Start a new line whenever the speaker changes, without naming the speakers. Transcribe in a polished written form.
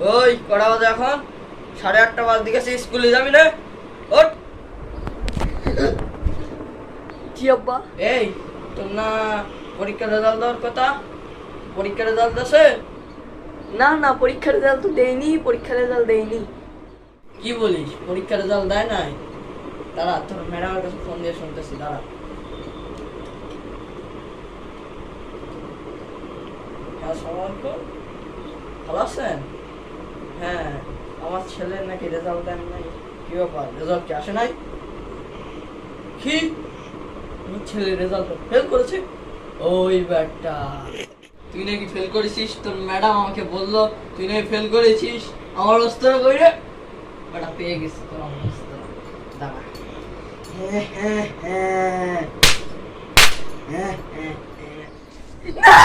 ওই কটা বাজে এখন? 8:30 বাজে গেছে, স্কুলে যাবি না? ওঠ।
জি আব্বা।
এই তোর না পরীক্ষার রেজাল্ট দেওয়ার কথা? পরীক্ষার রেজাল্ট আছে?
না না, পরীক্ষার রেজাল্ট তো দেয়নি, পরীক্ষার রেজাল্ট দেয়নি।
কি বলিস, পরীক্ষার রেজাল্ট দেয় নাই? দাঁড়া, তোর ম্যাডামের কাছে ফোন দিয়ে শুনতেছি, দাঁড়া। হ্যাঁ, আসসালামু আলাইকুম। ভালো আছেন? হ্যাঁ, আমার ছেলের নাকি রেজাল্ট দেন নাই। কি ব্যাপার, রেজাল্ট কি আসে নাই? কি, আমার ছেলে রেজাল্ট ফেল করেছে? ওই ব্যাটা, তুই নাকি ফেল করেছিস? তোর ম্যাডাম আমাকে বললো তুই নাকি ফেল করেছিস। আমার অবস্থা কইরে বেটা পেয়ে গেছি তোর অবস্থা। দাঁড়া। হ্যাঁ হ্যাঁ হ্যাঁ হ্যাঁ হ্যাঁ হ্যাঁ।
না